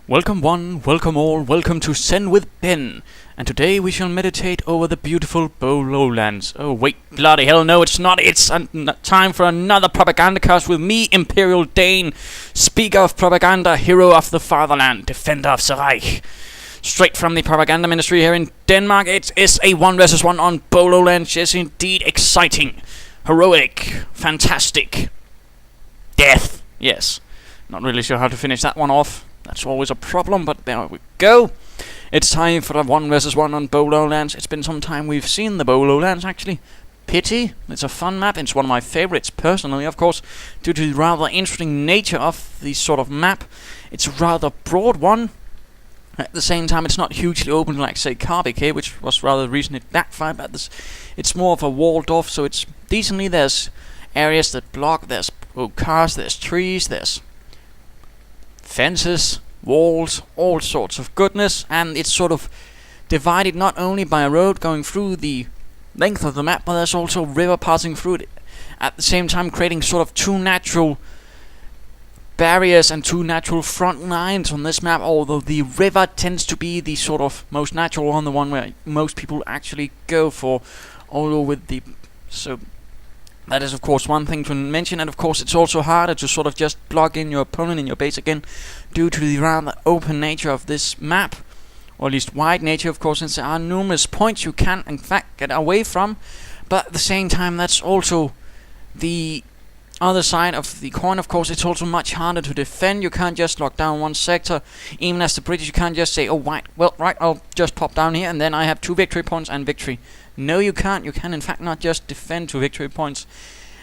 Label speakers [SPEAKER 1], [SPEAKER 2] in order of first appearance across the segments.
[SPEAKER 1] Welcome one, welcome all, welcome to Zen with Ben. And today we shall meditate over the beautiful Beaux Lowlands. Oh wait, bloody hell no it's not, it's time for another Propagandacast with me, ImperialDane, speaker of propaganda, hero of the fatherland, defender of the Reich. Straight from the propaganda ministry here in Denmark, it is a 1 vs 1 on Beaux Lowlands. Yes indeed, exciting, heroic, fantastic, death, yes. Not really sure how to finish that one off. That's always a problem, but there we go. It's time for a 1 vs 1 on Beaux Lowlands. It's been some time we've seen the Beaux Lowlands, actually. Pity. It's a fun map. It's one of my favorites, personally, of course, due to the rather interesting nature of the sort of map. It's a rather broad one. At the same time, it's not hugely open like, say, Carbicade, which was rather the reason it backfired. But it's more of a walled off, so it's decently. There's areas that block. There's cars. There's trees. There's fences, walls, all sorts of goodness, and it's sort of divided not only by a road going through the length of the map, but there's also a river passing through it, at the same time creating sort of two natural barriers and two natural front lines on this map, although the river tends to be the sort of most natural one, the one where most people actually go for, although with the... so that is of course one thing to mention, and of course it's also harder to sort of just block in your opponent in your base again, due to the rather open nature of this map, or at least wide nature, of course, since there are numerous points you can in fact get away from, but at the same time that's also the other side of the coin. Of course it's also much harder to defend. You can't just lock down one sector, even as the British. You can't just say, oh right, I'll just pop down here and then I have 2 victory points and victory. No, you can't. You can in fact not just defend 2 victory points,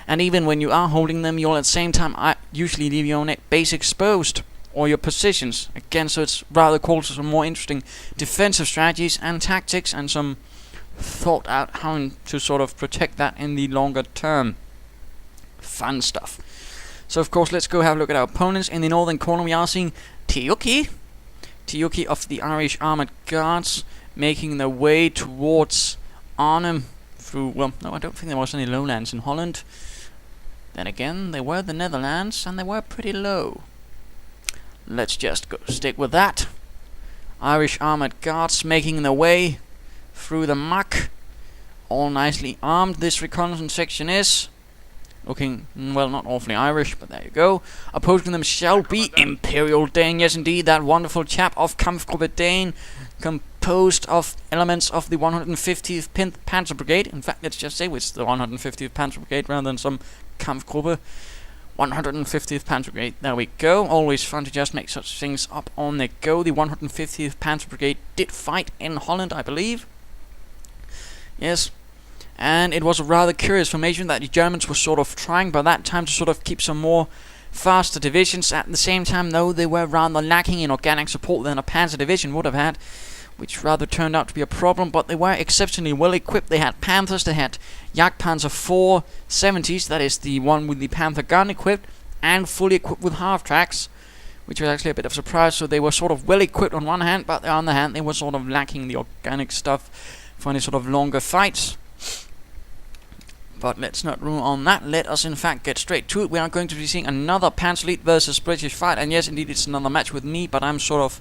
[SPEAKER 1] and even when you are holding them, you'll at the same time usually leave your own base exposed, or your positions again, so it's rather called for some more interesting defensive strategies and tactics, and some thought out how to sort of protect that in the longer term. Fun stuff. So of course let's go have a look at our opponents. In the northern corner we are seeing Tyeriku of the Irish Armoured Guards, making their way towards Arnhem through, well, no, I don't think there was any lowlands in Holland. Then again, they were the Netherlands, and they were pretty low. Let's just go stick with that. Irish Armoured Guards making their way through the muck, all nicely armed. This reconnaissance section is looking, well, not awfully Irish, but there you go. Opposing them shall be ImperialDane, yes indeed, that wonderful chap of Kampfgruppe Dane, composed of elements of the 150th Panzer Brigade. In fact, let's just say it's the 150th Panzer Brigade rather than some Kampfgruppe. 150th Panzer Brigade, there we go. Always fun to just make such things up on the go. The 150th Panzer Brigade did fight in Holland, I believe. Yes. And it was a rather curious formation that the Germans were sort of trying by that time to sort of keep some more faster divisions. At the same time, though, they were rather lacking in organic support than a Panzer division would have had, which rather turned out to be a problem, but they were exceptionally well equipped. They had Panthers, they had Jagdpanzer 470s, that is the one with the Panther gun equipped, and fully equipped with half-tracks, which was actually a bit of a surprise. So they were sort of well equipped on one hand, but on the other hand they were sort of lacking the organic stuff for any sort of longer fights. But let's not rule on that. Let us in fact get straight to it. We are going to be seeing another Panzer Elite versus British fight, and yes indeed it's another match with me, but I'm sort of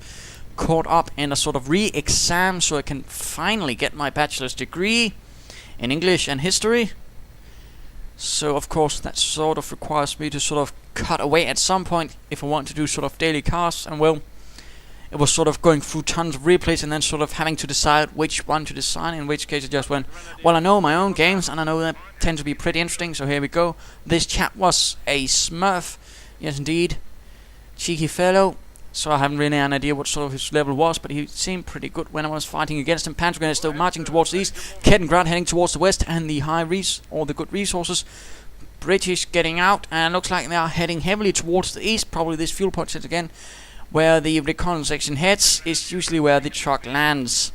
[SPEAKER 1] caught up in a sort of re-exam so I can finally get my bachelor's degree in English and history. So of course that sort of requires me to sort of cut away at some point if I want to do sort of daily casts, and well, it was sort of going through tons of replays and then sort of having to decide which one to design, in which case I just went, well, I know my own games and I know that tend to be pretty interesting, so here we go. This chap was a Smurf, yes indeed, cheeky fellow, so I haven't really an idea what sort of his level was, but he seemed pretty good when I was fighting against him. Panzer Brigade still marching towards the east, Kettengrad heading towards the west, and the the good resources. British getting out, and looks like they are heading heavily towards the east, probably this fuel point sits again. Where the reconnaissance section heads is usually where the truck lands.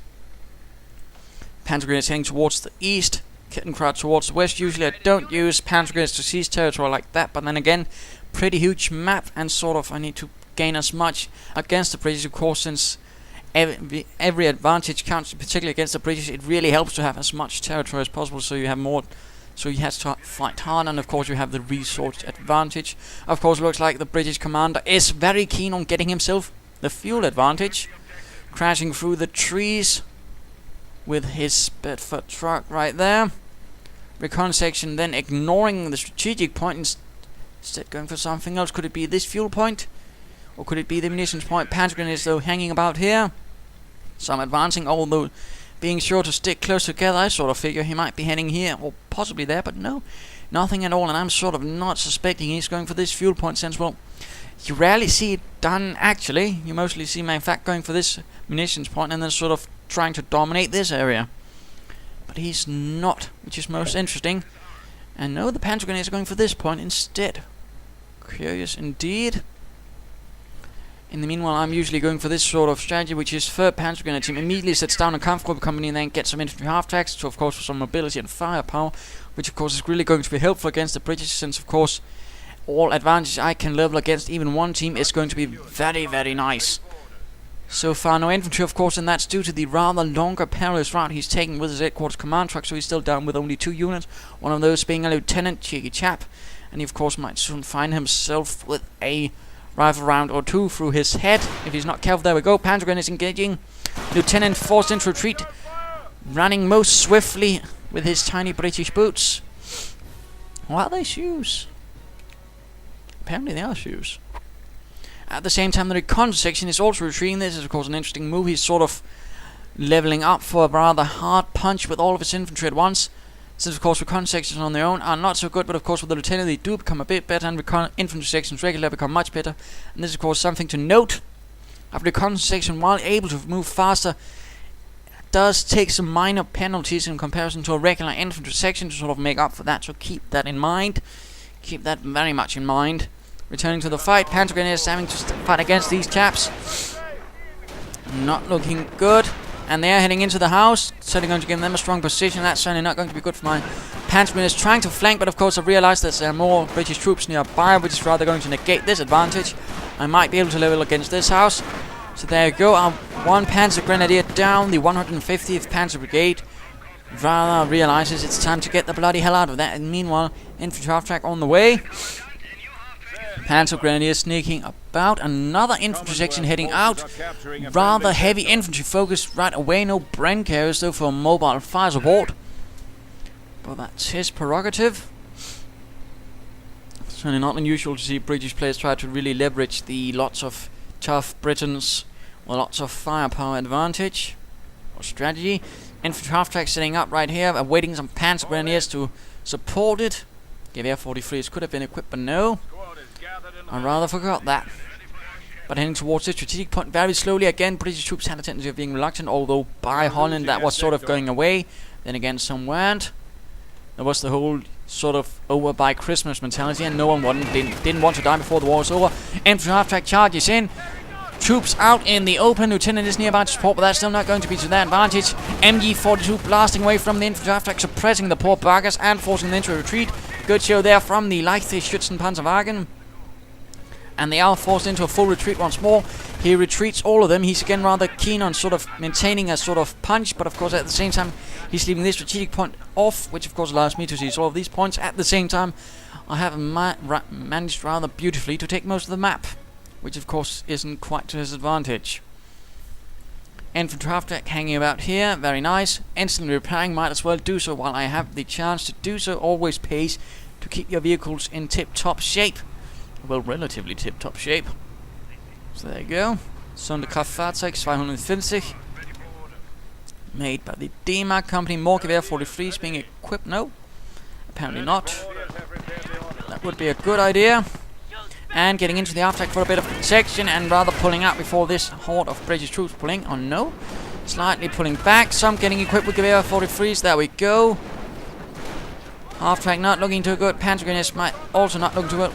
[SPEAKER 1] Panzer Brigade is heading towards the east, Kettengrad towards the west. Usually I don't use Panzer Brigades to seize territory like that, but then again, pretty huge map, and sort of I need to gain as much against the British, of course, since every advantage counts, particularly against the British. It really helps to have as much territory as possible, so you have more So he has to fight hard, and of course you have the resource advantage. Of course, it looks like the British commander is very keen on getting himself the fuel advantage, crashing through the trees with his Bedford truck right there. Recon section then ignoring the strategic point, instead going for something else. Could it be this fuel point? Or could it be the munitions point? Panzer Grenadiers though hanging about here. Some advancing, although being sure to stick close together. I sort of figure he might be heading here, or possibly there, but no. Nothing at all, and I'm sort of not suspecting he's going for this fuel point, since, well, you rarely see it done actually. You mostly see him in fact going for this munitions point and then sort of trying to dominate this area. But he's not, which is most interesting. And no, the Panzer Grenadiers are going for this point instead. Curious indeed. In the meanwhile, I'm usually going for this sort of strategy, which is 3rd Panzer Grenadier team immediately sets down a Kampfgruppe company and then gets some infantry half-tracks to, of course, for some mobility and firepower, which, of course, is really going to be helpful against the British, since, of course, all advantage I can level against even one team is going to be very, very nice. So far, no infantry, of course, and that's due to the rather longer perilous route he's taking with his headquarters command truck, so he's still down with only 2 units, one of those being a lieutenant, cheeky chap, and he, of course, might soon find himself with a rifle round or 2 through his head if he's not careful. There we go. Panzer Grenadiers engaging. Lieutenant forced into retreat, running most swiftly with his tiny British boots. What are they, shoes? Apparently they are shoes. At the same time, the recon section is also retreating. This is, of course, an interesting move. He's sort of leveling up for a rather hard punch with all of his infantry at once. Since, of course, recon sections on their own are not so good, but of course with the lieutenant they do become a bit better, and infantry sections regularly become much better. And this is, of course, something to note. After recon section, while able to move faster, does take some minor penalties in comparison to a regular infantry section to sort of make up for that, so keep that in mind. Keep that very much in mind. Returning to the fight, Panzer Grenadiers having to fight against these chaps. Not looking good. And they are heading into the house, certainly going to give them a strong position. That's certainly not going to be good for my Panzer Grenadiers trying to flank, but of course I've realized that there are more British troops nearby, which is rather going to negate this advantage. I might be able to level against this house. So there you go, our 1 Panzer Grenadier down. The 150th Panzer Brigade rather realizes it's time to get the bloody hell out of that. And meanwhile, infantry half-track on the way. Panzer Grenadiers sneaking about. Another infantry section heading out. Rather heavy infantry focus right away. No Bren carriers though for mobile fire support. But that's his prerogative. Certainly not unusual to see British players try to really leverage the lots of tough Britons with lots of firepower advantage or strategy. Infantry half-track setting up right here, awaiting some Panzer Grenadiers to support it. Gewehr 43s could have been equipped, but no. I rather forgot that. But heading towards the strategic point very slowly. Again, British troops had a tendency of being reluctant, although by Holland that was sort of going away. Then again, some weren't. There was the whole sort of over by Christmas mentality, and no one didn't want to die before the war was over. Infantry half-track charges in. Troops out in the open. Lieutenant is nearby to support, but that's still not going to be to their advantage. MG-42 blasting away from the infantry half-track, suppressing the poor buggers and forcing them into retreat. Good show there from the leichte Schützenpanzerwagen. And they are forced into a full retreat once more. He retreats all of them. He's again rather keen on sort of maintaining a sort of punch, but of course at the same time he's leaving this strategic point off, which of course allows me to seize all of these points. At the same time, I have managed rather beautifully to take most of the map, which of course isn't quite to his advantage. Infantry half-track hanging about here, very nice. Instantly repairing, might as well do so while I have the chance to do so. Always pays to keep your vehicles in tip-top shape. Well, relatively tip-top shape. So there you go. Sonderkraftfahrzeug 250. Made by the D-Mark company. More Gewehr 43s being equipped. No, apparently not. That would be a good idea. And getting into the half-track for a bit of protection and rather pulling out before this horde of British troops pulling. Oh no. Slightly pulling back. Some getting equipped with Gewehr 43s. There we go. Half-track not looking too good. Panzer Grenadiers might also not look too good.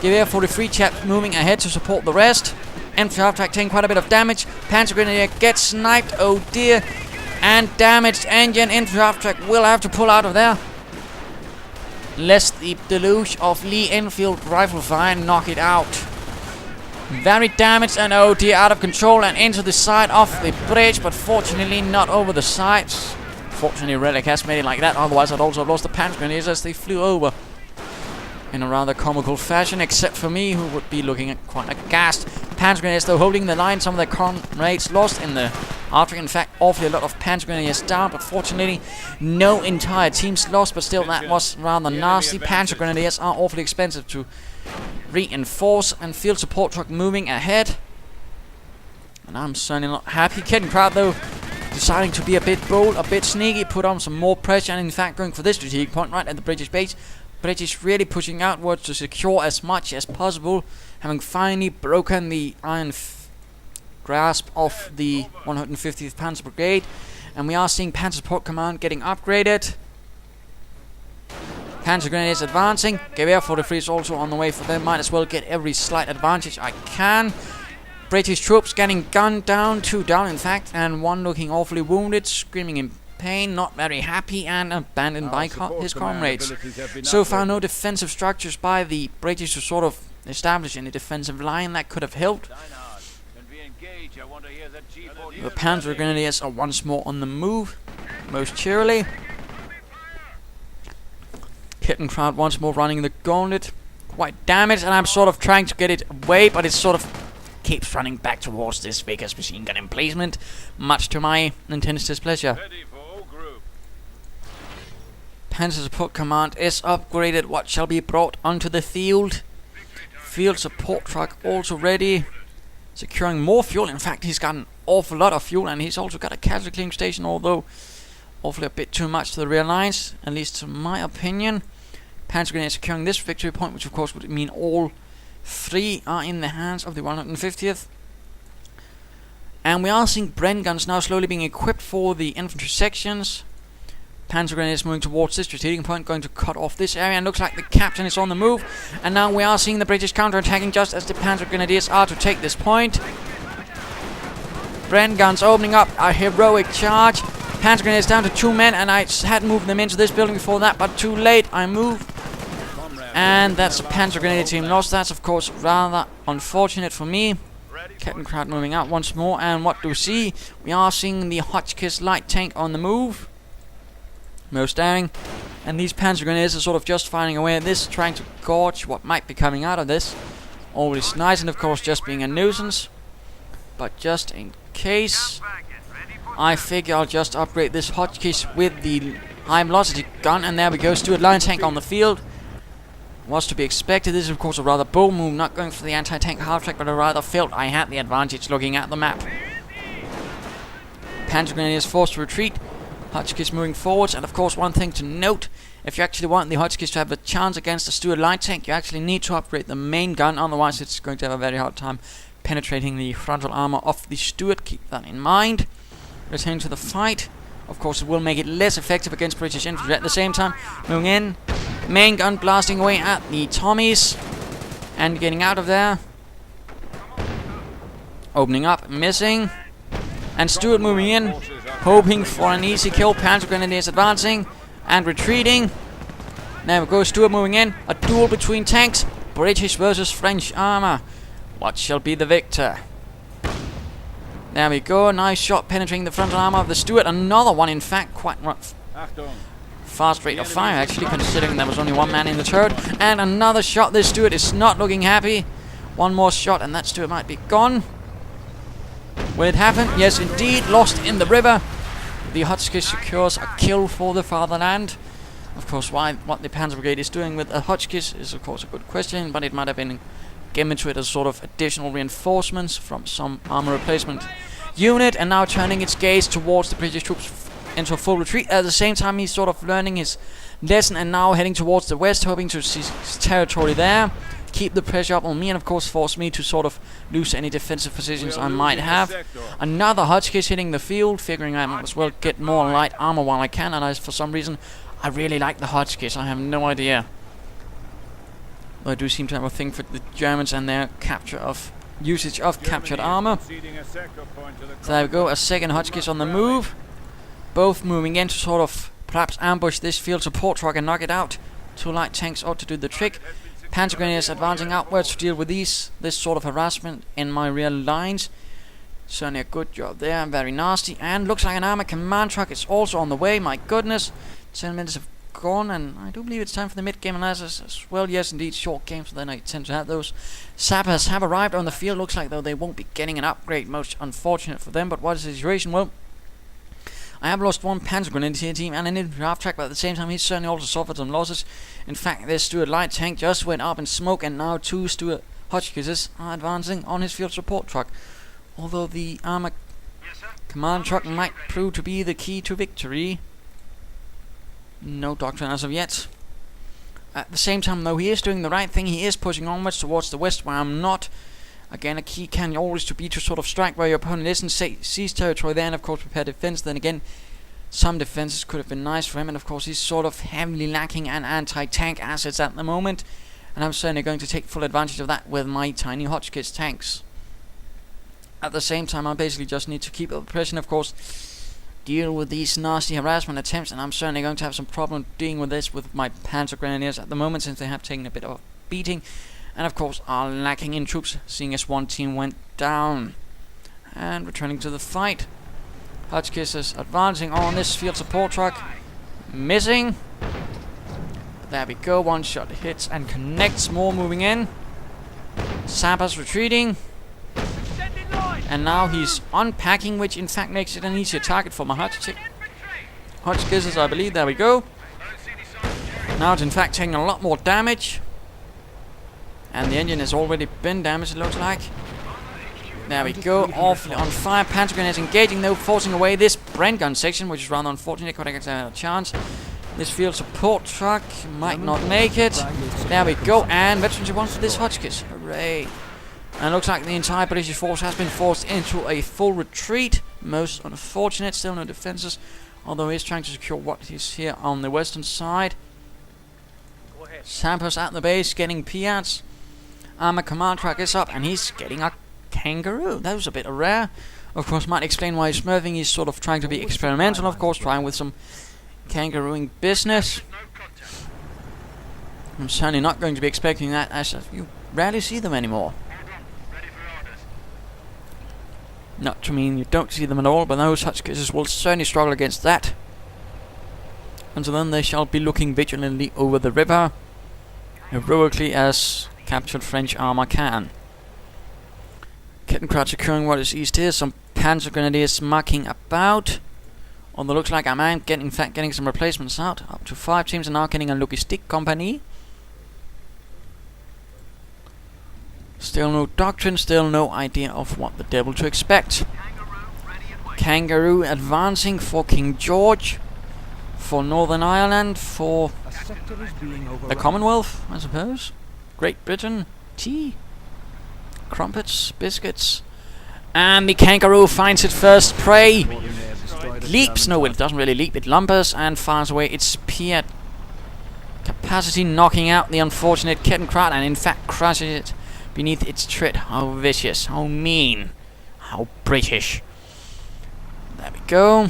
[SPEAKER 1] Gewehr 43 chaps moving ahead to support the rest. Infantry half-track taking quite a bit of damage. Panzer Grenadier gets sniped. Oh dear. And damaged engine. Infantry half-track will have to pull out of there, lest the deluge of Lee Enfield rifle fire knock it out. Very damaged and oh dear, out of control and into the side of the bridge, but fortunately not over the sides. Fortunately Relic has made it like that, otherwise I'd also have lost the Panzer Grenadiers as they flew over in a rather comical fashion, except for me, who would be looking at quite aghast. Panzer Grenadiers though holding the line. Some of their comrades lost in the after. In fact, awfully a lot of Panzer Grenadiers down, but fortunately no entire teams lost, but still that was rather nasty. Panzer Grenadiers are awfully expensive to reinforce, and field support truck moving ahead. And I'm certainly not happy. Kettenkraut though deciding to be a bit bold, a bit sneaky, put on some more pressure, and in fact going for this strategic point right at the British base. British really pushing outwards to secure as much as possible, having finally broken the iron grasp of the 150th Panzer Brigade. And we are seeing Panzer Support Command getting upgraded. Panzer Grenadiers advancing. Gewehr 43 is also on the way for them. Might as well get every slight advantage I can. British troops getting gunned down, 2 down in fact, and 1 looking awfully wounded, screaming in pain, not very happy, and abandoned by his comrades. So far no defensive structures by the British to sort of establish any defensive line that could have helped. The Panzer Grenadiers are once more on the move, most cheerily. Kettenkraut once more running the gauntlet, quite damaged, and I'm sort of trying to get it away, but it sort of keeps running back towards this Vickers machine gun emplacement, much to my intense displeasure. Panzer Support Command is upgraded. What shall be brought onto the field? Field support truck also ready, securing more fuel. In fact, he's got an awful lot of fuel, and he's also got a casualty clearing station, although awfully a bit too much to the rear lines, at least to my opinion. Panzer Grenadier securing this victory point, which of course would mean all 3 are in the hands of the 150th. And we are seeing Bren guns now slowly being equipped for the infantry sections. Panzer Grenadiers moving towards this strategic point, going to cut off this area, and looks like the captain is on the move. And now we are seeing the British counter-attacking just as the Panzer Grenadiers are to take this point. Bren guns opening up a heroic charge. Panzer Grenadiers down to 2 men, and I had moved them into this building before that, but too late. I moved, and that's a Panzer Grenadier team lost. That's of course rather unfortunate for me. Kettenkraut moving out once more, and what do we see? We are seeing the Hotchkiss light tank on the move, most daring, and these Panzer Grenadiers are sort of just finding a way at this, trying to gauge what might be coming out of this. Always nice, and of course just being a nuisance, but just in case, I figure I'll just upgrade this Hotchkiss with the high velocity gun, and there we go. Stuart line tank on the field. Was to be expected. This is of course a rather bold move, not going for the anti-tank half-track, but I rather felt I had the advantage looking at the map. Panzer Grenadiers forced to retreat. Hotchkiss moving forwards, and of course one thing to note, if you actually want the Hotchkiss to have a chance against the Stuart light tank, you actually need to upgrade the main gun, otherwise it's going to have a very hard time penetrating the frontal armor of the Stuart. Keep that in mind. Returning to the fight. Of course it will make it less effective against British infantry. At the same time, moving in, main gun blasting away at the Tommies, and getting out of there. Opening up, missing, and Stuart moving in, hoping for an easy kill. Panzer Grenadiers advancing and retreating. There we go, Stuart moving in. A duel between tanks, British versus French armor. What shall be the victor? There we go, nice shot penetrating the frontal armor of the Stuart. Another one, in fact, quite rough. Fast rate of fire, actually, considering there was only 1 man in the turret. And another shot. This Stuart is not looking happy. One more shot, and that Stuart might be gone. Will it happen? Yes, indeed. Lost in the river. The Hotchkiss secures a kill for the fatherland. Of course, what the Panzer Brigade is doing with a Hotchkiss is, of course, a good question, but it might have been given to it as sort of additional reinforcements from some armor replacement unit, and now turning its gaze towards the British troops into a full retreat. At the same time, he's sort of learning his lesson and now heading towards the west, hoping to seize his territory there, keep the pressure up on me, and of course force me to sort of lose any defensive positions I might have. Another Hotchkiss hitting the field, figuring I might as well get more light armor while I can, and for some reason I really like the Hotchkiss. I have no idea. But I do seem to have a thing for the Germans and their usage of captured armor. So there we go, a second Hotchkiss on the move. Both moving in to sort of perhaps ambush this field support truck and knock it out. 2 light tanks ought to do the trick. Panzer Grenadiers advancing outwards to deal with this sort of harassment in my rear lines. Certainly a good job there, very nasty. And looks like an armored command truck is also on the way, my goodness. 10 minutes of gone, and I do believe it's time for the mid-game analysis as well. Yes, indeed, short games, then I tend to have those. Sappers have arrived on the field. Looks like, though, they won't be getting an upgrade. Most unfortunate for them, but what is the situation? Well, I have lost one Panzer Grenadier team and an infantry half track, but at the same time, he's certainly also suffered some losses. In fact, their Stuart light tank just went up in smoke, and now 2 Stuart Hotchkisses are advancing on his field support truck. Although the armor command truck might prove to be the key to victory. No doctrine as of yet. At the same time, though, he is doing the right thing. He is pushing onwards towards the west, where I'm not. Again, a key can always to be to sort of strike where your opponent isn't, seize territory there, and of course prepare defense. Then again, some defenses could have been nice for him, and of course he's sort of heavily lacking an anti-tank assets at the moment, and I'm certainly going to take full advantage of that with my tiny Hotchkiss tanks. At the same time, I basically just need to keep up the pressure, of course, deal with these nasty harassment attempts, and I'm certainly going to have some problem dealing with this with my Panzer Grenadiers at the moment, since they have taken a bit of a beating, and of course are lacking in troops, seeing as one team went down. And returning to the fight, Hotchkiss is advancing on this field support truck, missing. There we go, one shot hits and connects, more moving in. Sappers retreating. And now he's unpacking, which in fact makes it an easier target for my Hotchkisses, I believe. There we go. Now it's in fact taking a lot more damage. And the engine has already been damaged, it looks like. There we go, awfully on fire. Panzer Grenadiers engaging, though, forcing away this Brent gun section, which is rather unfortunate. Could have a chance. This field support truck might not make it. There we go, and veterans won for this Hotchkiss. Hooray. And it looks like the entire British force has been forced into a full retreat. Most unfortunate, still no defenses. Although he is trying to secure what is here on the western side. Sappers at the base, getting Piats. Armor command truck is up, and he's getting a kangaroo. That was a bit rare. Of course, might explain why he's smurfing. He's sort of trying to be experimental, of course, trying with some kangarooing business. I'm certainly not going to be expecting that, as you rarely see them anymore. Not to mean you don't see them at all, but those Hotchkisses will certainly struggle against that. Until then, they shall be looking vigilantly over the river, heroically as captured French armor can. Kettenkraut securing what is east here. Some Panzer Grenadiers mucking about. Although looks like I'm getting some replacements out. Up to 5 teams are now getting a logistic company. Still no doctrine, still no idea of what the devil to expect. Kangaroo advancing for King George, for Northern Ireland, for the Commonwealth, I suppose. Great Britain, tea, crumpets, biscuits, and the kangaroo finds its first prey. Leaps, no, it doesn't really leap, it lumbers and fires away its Piat capacity, knocking out the unfortunate Kettenkraut, and in fact crushes it beneath its tread. How vicious, how mean, how British. There we go.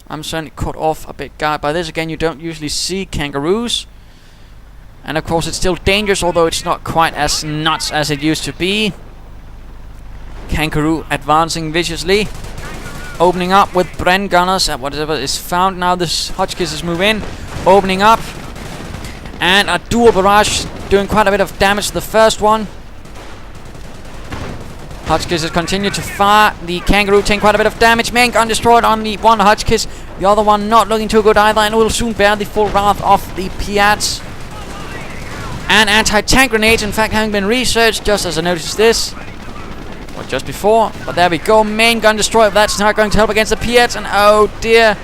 [SPEAKER 1] I'm certainly caught off a bit guard by this. Again, you don't usually see kangaroos. And of course it's still dangerous, although it's not quite as nuts as it used to be. Kangaroo advancing viciously. Opening up with Bren gunners at whatever is found. Now this Hotchkisses move in. Opening up. And a dual barrage doing quite a bit of damage to the first one. Hotchkisses continue to fire. The kangaroo taking quite a bit of damage. Main gun destroyed on the one Hotchkiss. The other one not looking too good either, and will soon bear the full wrath of the Piats. And anti-tank grenades, in fact, having been researched, just as I noticed this. Or just before. But there we go. Main gun destroyed. That's not going to help against the Piats. And oh dear.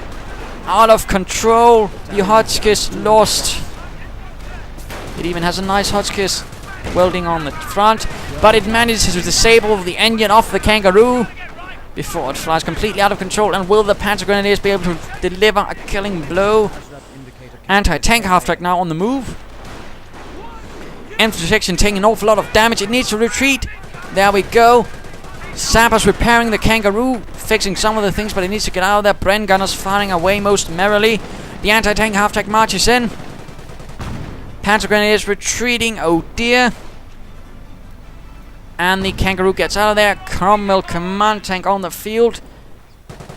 [SPEAKER 1] Out of control. The Hotchkiss lost. It even has a nice Hotchkiss welding on the front. But it manages to disable the engine off the kangaroo before it flies completely out of control. And will the Panzer Grenadiers be able to deliver a killing blow? Anti-tank half-track now on the move. Infantry section taking an awful lot of damage. It needs to retreat. There we go. Sappers repairing the kangaroo, fixing some of the things, but it needs to get out of there. Bren gunners firing away most merrily. The anti-tank half-track marches in. Panzer Grenadiers retreating. Oh dear. And the kangaroo gets out of there. Cromwell command tank on the field.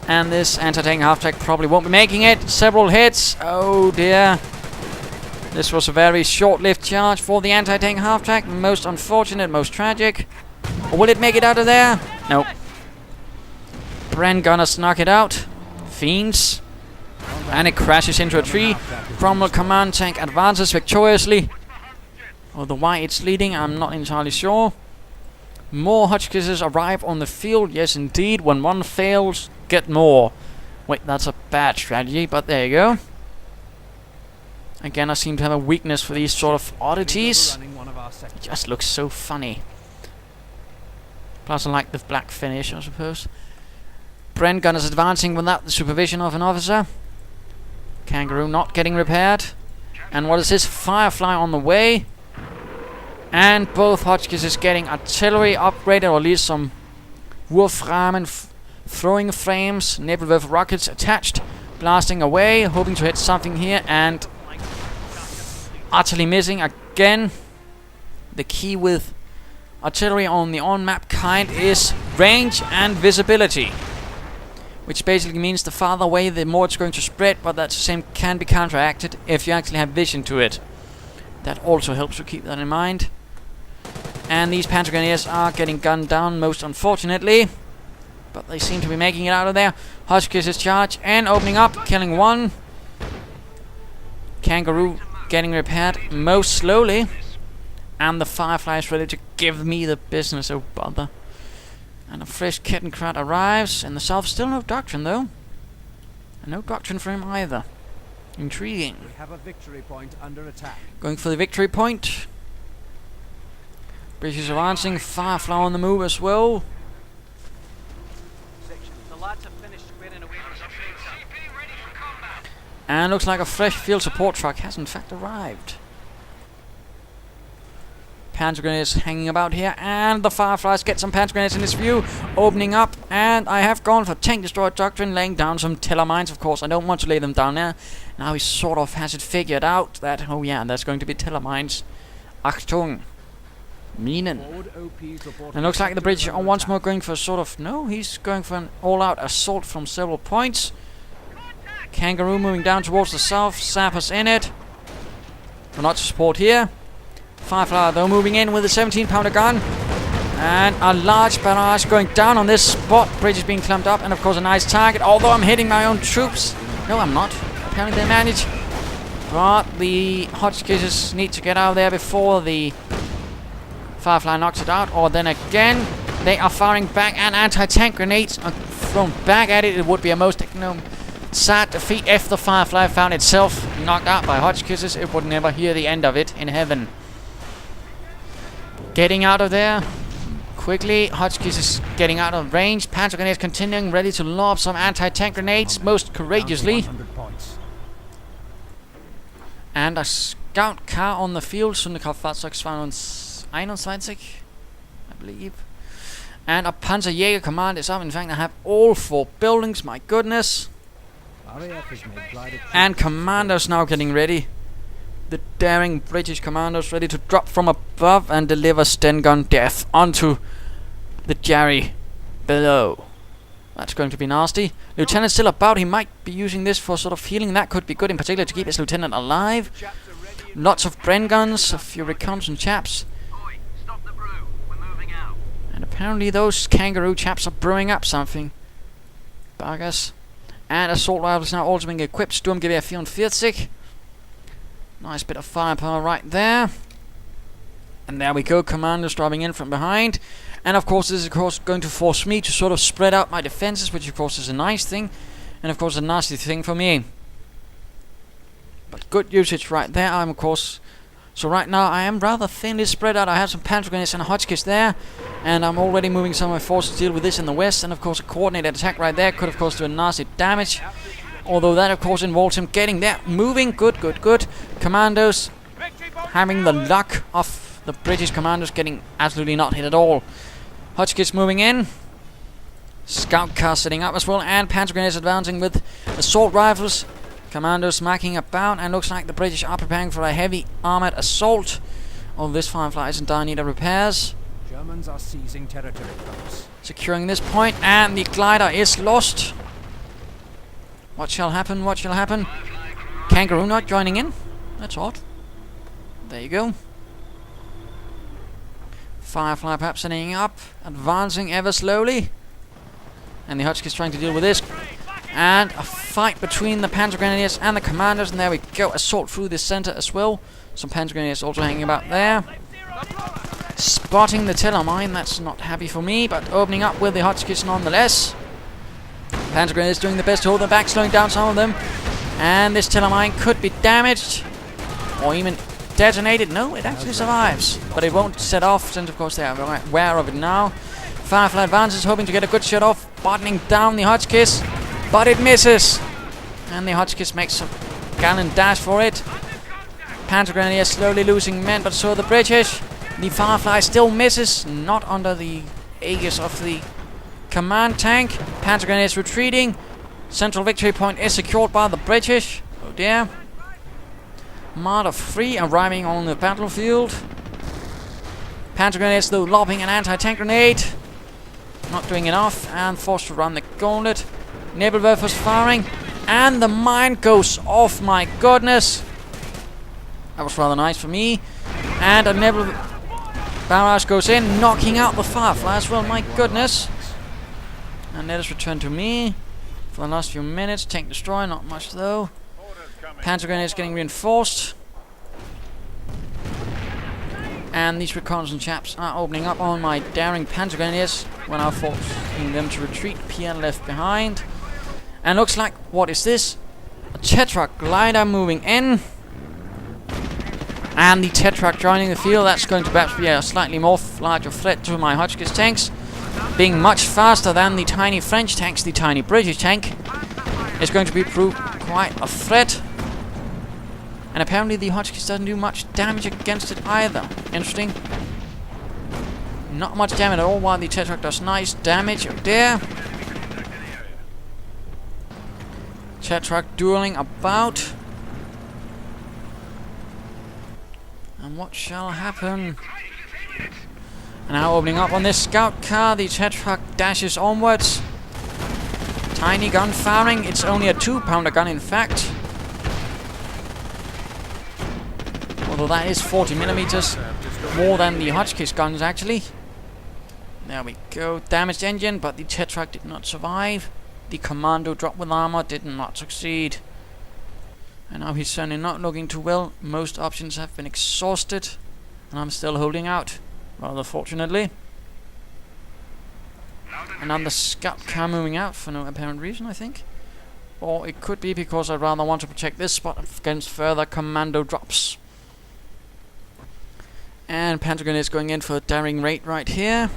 [SPEAKER 1] And this anti-tank half-track probably won't be making it. Several hits. Oh dear. This was a very short-lived charge for the anti-tank half-track. Most unfortunate, most tragic. Or will it make it out of there? Nope. Bren gunners knock it out. Fiends. And it crashes into a tree. Cromwell command tank advances victoriously. Although why it's leading, I'm not entirely sure. More Hotchkisses arrive on the field. Yes, indeed. When one fails, get more. Wait, that's a bad strategy, but there you go. Again, I seem to have a weakness for these sort of oddities. It just looks so funny. Plus, I like the black finish, I suppose. Brent gun is advancing without the supervision of an officer. Kangaroo not getting repaired. And what is this? Firefly on the way. And both Hotchkisses getting artillery upgraded, or at least some Wurfrahmen throwing frames, Nebelwerfer rockets attached, blasting away, hoping to hit something here, and utterly missing again. The key with artillery on the on-map kind is range and visibility, which basically means the farther away the more it's going to spread, but that same can be counteracted if you actually have vision to it. That also helps to keep that in mind. And these Panzer Grenadiers are getting gunned down, most unfortunately, but they seem to be making it out of there. Hotchkisses charge and opening up, killing one. Kangaroo getting repaired most slowly. And the Firefly is ready to give me the business, oh bother. And a fresh kitten crowd arrives in the south. Still no doctrine though. And no doctrine for him either. Intriguing.
[SPEAKER 2] We have a victory point under attack.
[SPEAKER 1] Going for the victory point. British advancing. Firefly on the move as well. And looks like a fresh field support truck has in fact arrived. Panzer Grenadiers hanging about here, and the Fireflies get some Panzer Grenadiers in this view, opening up, and I have gone for Tank Destroyer Doctrine, laying down some Tiller Mines. Of course, I don't want to lay them down there. Now he sort of has it figured out that, oh yeah, there's going to be Tiller Mines. Achtung. Minen. And looks like the British are once more going for a sort of, no, he's going for an all-out assault from several points. Kangaroo moving down towards the south, Sappers in it. Will not support here. Firefly though moving in with a 17-pounder gun. And a large barrage going down on this spot. British being clumped up, and of course a nice target, although I'm hitting my own troops. No, I'm not. Apparently they manage. But the Hotchkisses need to get out of there before the Firefly knocks it out, or then again they are firing back, and anti-tank grenades are thrown back at it. It would be a most sad defeat if the Firefly found itself knocked out by Hotchkisses. It would never hear the end of it in heaven. Getting out of there quickly. Hotchkisses getting out of range. Panzer Grenadiers continuing, ready to lob some anti-tank grenades most courageously. And a scout car on the field. Sonderkraftfahrzeug 221, I believe. And a Panzerjäger command is up. In fact, I have all 4 buildings. My goodness. And commandos now getting ready. The daring British commandos ready to drop from above and deliver Sten gun death onto the Jerry below. That's going to be nasty. Lieutenant's still about. He might be using this for sort of healing. That could be good, in particular to keep his lieutenant alive. Lots of Bren guns, a few reconnaissance chaps. And apparently those Kangaroo chaps are brewing up something. Buggers. And assault rifles now also being equipped. Sturmgewehr 44. Nice bit of firepower right there. And there we go, commandos driving in from behind. And of course this is of course going to force me to sort of spread out my defenses, which of course is a nice thing. And of course a nasty thing for me. But good usage right there. I'm of course... So right now I am rather thinly spread out. I have some Panzer Grenadiers and Hotchkiss there. And I'm already moving some of my forces to deal with this in the west. And of course a coordinated attack right there could of course do a nasty damage. Although that of course involves him getting there, moving. Good. Commandos having the luck of the British commandos getting absolutely not hit at all. Hotchkiss moving in. Scout car setting up as well. And Panzer Grenadiers advancing with assault rifles. Commandos smacking about. And looks like the British are preparing for a heavy armoured assault. Although this Firefly is in dire need of repairs.
[SPEAKER 2] Germans are seizing territory.
[SPEAKER 1] Securing this point. And the glider is lost. What shall happen? Kangaroo not joining in? That's odd. There you go. Firefly perhaps heading up, advancing ever slowly. And the Hotchkiss trying to deal with this. And a fight between the Panzer Grenadiers and the Commanders. And there we go. Assault through the center as well. Some Panzer Grenadiers also hanging about there. Spotting the tiller mine. That's not happy for me. But opening up with the Hotchkiss nonetheless. Panzer Grenadiers doing the best to hold them back. Slowing down some of them. And this tiller mine could be damaged. Or even detonated. No, it actually survives. But it won't set off since of course they are aware of it now. Firefly advances, hoping to get a good shot off. Bottoming down the Hotchkiss. But it misses. And the Hotchkiss makes a gallant dash for it. Panzer Grenadiers slowly losing men, but so the British. The Firefly still misses. Not under the aegis of the command tank. Panzer Grenadiers retreating. Central victory point is secured by the British. Oh dear. Marder 3 arriving on the battlefield. Panzer Grenadiers though lobbing an anti-tank grenade. Not doing enough and forced to run the gauntlet. Nebelwerfer's firing. And the mine goes off, my goodness. That was rather nice for me. And a Nebel barrage goes in, knocking out the Firefly as well, my goodness. And let us return to me for the last few minutes. Tank destroyer, not much though. Panzer Grenadiers getting reinforced. And these reconnaissance chaps are opening up on my daring Panzer Grenadiers when I'm forcing them to retreat. Pierre left behind. And looks like, what is this? A Tetrarch glider moving in. And the Tetrarch joining the field. That's going to perhaps be a slightly more larger threat to my Hotchkiss tanks. Being much faster than the tiny French tanks, the tiny British tank is going to be proved quite a threat. And apparently the Hotchkiss doesn't do much damage against it either. Interesting. Not much damage at all, while the Tetrarch does nice damage. Oh dear. Tetrarch dueling about. And what shall happen? And now opening up on this scout car, the Tetrarch dashes onwards. Tiny gun firing. It's only a 2-pounder gun in fact. Although that is 40 millimeters more than the Hotchkiss guns actually. There we go. Damaged engine, but the Tetrarch did not survive. The Commando dropped with armor did not succeed. And now he's certainly not looking too well. Most options have been exhausted. And I'm still holding out. Rather fortunately. Another scout car moving out for no apparent reason, I think. Or it could be because I rather want to protect this spot against further Commando drops. And Panzer Grenadier is going in for a daring raid right here.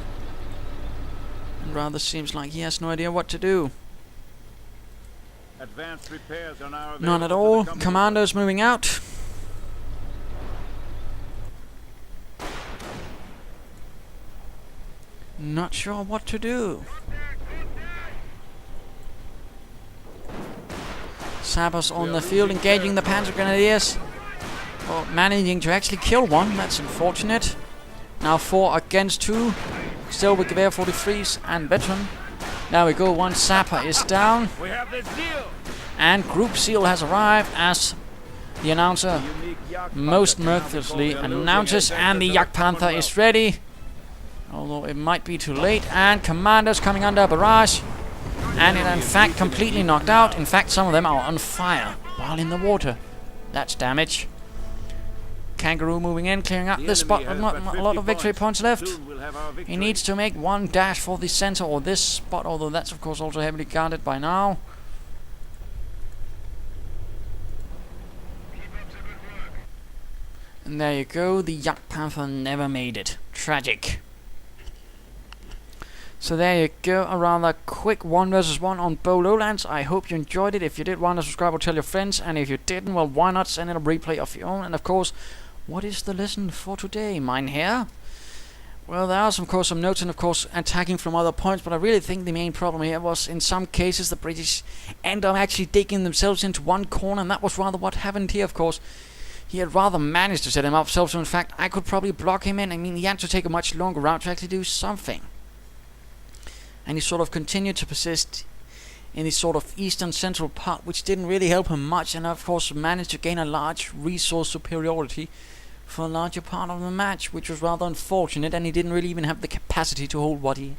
[SPEAKER 1] And rather seems like he has no idea what to do.
[SPEAKER 3] Advanced repairs are now
[SPEAKER 1] None at all. Commandos moving out. Not sure what to do. Sappers on the field engaging the Panzer Grenadiers. Well, managing to actually kill one. That's unfortunate. Now 4 against 2. Still with Gewehr 43s and veteran. There we go. One sapper is down.
[SPEAKER 3] We have this deal.
[SPEAKER 1] And Group Seal has arrived as the announcer most mercilessly announces. And the Yak Panther is ready. Although it might be too late. And Commandos coming under barrage. And it in fact completely knocked out. In fact, some of them are on fire while in the water. That's damage. Kangaroo moving in, clearing up this spot, but not a lot of victory points left. He needs to make one dash for the center or this spot, although that's of course also heavily guarded by now. And there you go, the Yak Panther never made it. Tragic. So there you go, a rather quick 1 versus 1 on Beaux Lowlands. I hope you enjoyed it. If you did, why not subscribe or tell your friends? And if you didn't, well, why not send in a replay of your own? And of course, what is the lesson for today, mein Herr? Well, there are of course some notes and of course attacking from other points, but I really think the main problem here was in some cases the British end up actually digging themselves into one corner, and that was rather what happened here, of course. He had rather managed to set him up himself, so in fact I could probably block him in. I mean, he had to take a much longer route to actually do something. And he sort of continued to persist in the sort of eastern central part, which didn't really help him much, and of course managed to gain a large resource superiority for a larger part of the match, which was rather unfortunate, and he didn't really even have the capacity to hold what he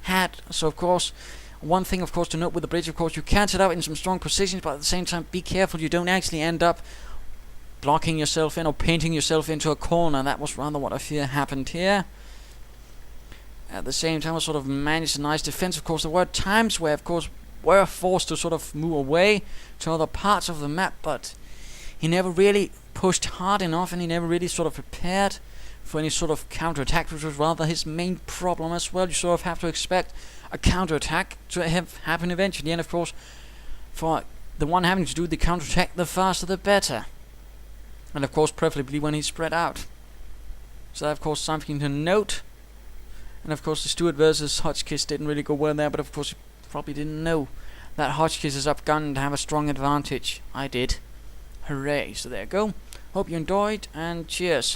[SPEAKER 1] had. So of course, one thing of course to note with the bridge, of course, you can set up in some strong positions, but at the same time be careful you don't actually end up blocking yourself in or painting yourself into a corner. That was rather what I fear happened here. At the same time, I sort of managed a nice defense. Of course, there were times where, of course, were forced to sort of move away to other parts of the map, but he never really pushed hard enough, and he never really sort of prepared for any sort of counterattack, which was rather his main problem as well. You sort of have to expect a counterattack to happen eventually, and of course, for the one having to do the counterattack, the faster the better. And of course, preferably when he's spread out. So that, of course, something to note. And of course, the Stuart versus Hotchkiss didn't really go well there, but of course, you probably didn't know that Hotchkiss is upgunned to have a strong advantage. I did. Hooray. So there you go. Hope you enjoyed, and cheers.